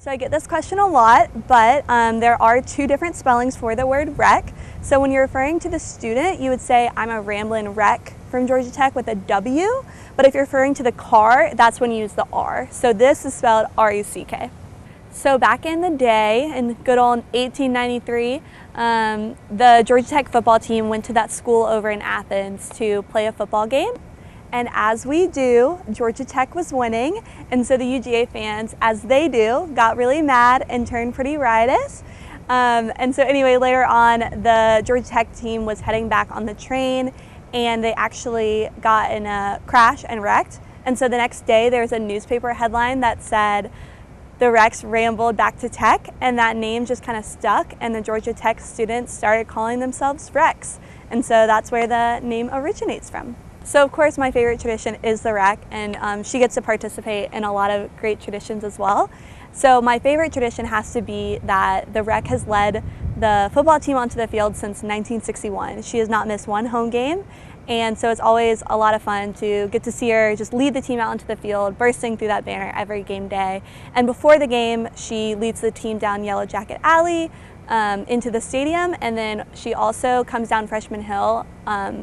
So I get this question a lot, but there are two different spellings for the word wreck. So when you're referring to the student, you would say, I'm a Ramblin Reck from Georgia Tech with a W. But if you're referring to the car, that's when you use the R. So this is spelled R-E-C-K. So back in the day, in good old 1893, the Georgia Tech football team went to that school over in Athens to play a football game. And as we do, Georgia Tech was winning, and so the UGA fans, as they do, got really mad and turned pretty riotous. And so anyway, later on, the Georgia Tech team was heading back on the train, and they actually got in a crash and wrecked. And so the next day, there was a newspaper headline that said, "The Recks rambled back to Tech," and that name just kind of stuck, and the Georgia Tech students started calling themselves Recks. And so that's where the name originates from. So of course my favorite tradition is the Reck, and she gets to participate in a lot of great traditions as well. So my favorite tradition has to be that the Reck has led the football team onto the field since 1961. She has not missed one home game, and so it's always a lot of fun to get to see her just lead the team out into the field, bursting through that banner every game day. And before the game, she leads the team down Yellow Jacket Alley, into the stadium, and then she also comes down Freshman Hill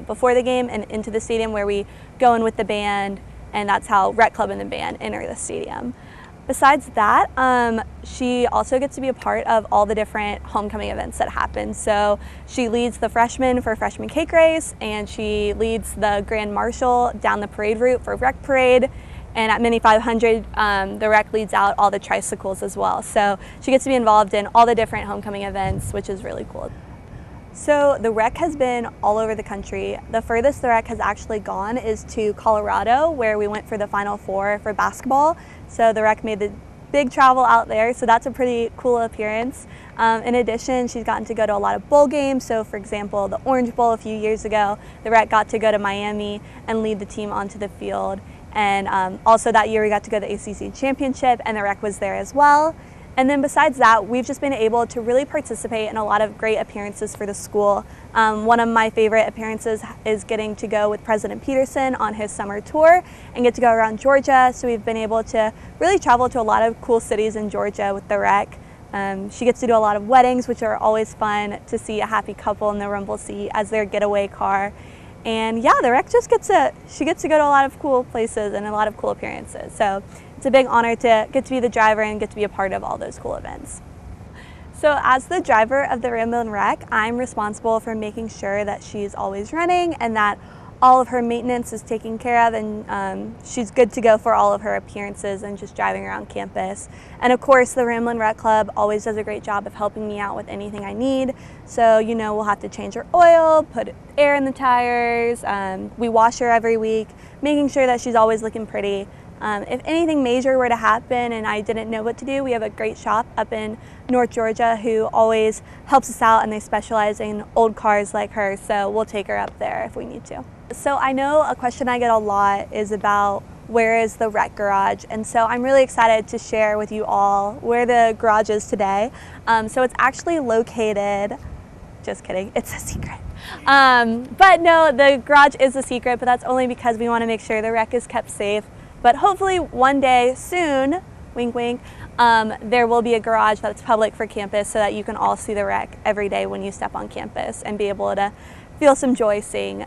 before the game and into the stadium, where we go in with the band, and that's how Rec Club and the band enter the stadium. Besides that, she also gets to be a part of all the different homecoming events that happen. So she leads the freshmen for freshman cake race, and she leads the grand marshal down the parade route for Rec Parade. And at Mini 500, the Rec leads out all the tricycles as well. So she gets to be involved in all the different homecoming events, which is really cool. So the Rec has been all over the country. The furthest the Rec has actually gone is to Colorado, where we went for the Final Four for basketball. So the Rec made the big travel out there, so that's a pretty cool appearance. In addition, she's gotten to go to a lot of bowl games. So for example, the Orange Bowl a few years ago, the Rec got to go to Miami and lead the team onto the field. And also that year we got to go to the ACC Championship, and the Rec was there as well. And then besides that, we've just been able to really participate in a lot of great appearances for the school. One of my favorite appearances is getting to go with President Peterson on his summer tour and get to go around Georgia. So we've been able to really travel to a lot of cool cities in Georgia with the Rec. She gets to do a lot of weddings, which are always fun to see a happy couple in the rumble seat as their getaway car. And yeah, the Rec just gets to go to a lot of cool places and a lot of cool appearances. So it's a big honor to get to be the driver and get to be a part of all those cool events. So as the driver of the Ramblin Reck, I'm responsible for making sure that she's always running and that all of her maintenance is taken care of, and she's good to go for all of her appearances and just driving around campus. And of course, the Ramblin Reck Club always does a great job of helping me out with anything I need. So, you know, we'll have to change her oil, put air in the tires, we wash her every week, making sure that she's always looking pretty. If anything major were to happen and I didn't know what to do, we have a great shop up in North Georgia who always helps us out, and they specialize in old cars like hers, so we'll take her up there if we need to. So I know a question I get a lot is about where is the Rec garage, and so I'm really excited to share with you all where the garage is today. So it's actually located, just kidding, it's a secret. But no, the garage is a secret, but that's only because we want to make sure the Rec is kept safe. But hopefully one day soon, wink wink, there will be a garage that's public for campus so that you can all see the Rec every day when you step on campus and be able to feel some joy seeing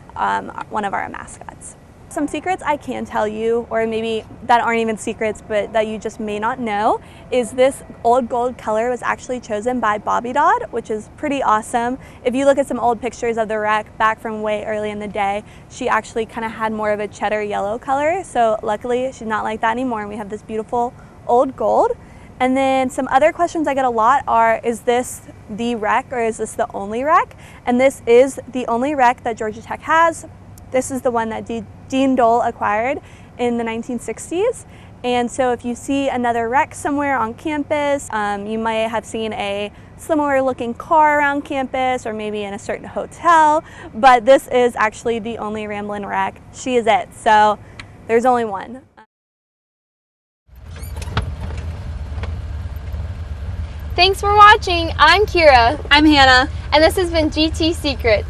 one of our mascots. Some secrets I can tell you, or maybe that aren't even secrets, but that you just may not know, is this old gold color was actually chosen by Bobby Dodd, which is pretty awesome. If you look at some old pictures of the Rec back from way early in the day, she actually kind of had more of a cheddar yellow color. So luckily she's not like that anymore, and we have this beautiful old gold. And then some other questions I get a lot are, is this the Rec or is this the only Rec? And this is the only Rec that Georgia Tech has. This is the one that Dean Dole acquired in the 1960s. And so if you see another Rec somewhere on campus, you might have seen a similar looking car around campus or maybe in a certain hotel, but this is actually the only Ramblin Reck. She is it, so there's only one. Thanks for watching. I'm Kira. I'm Hannah. And this has been GT Secrets.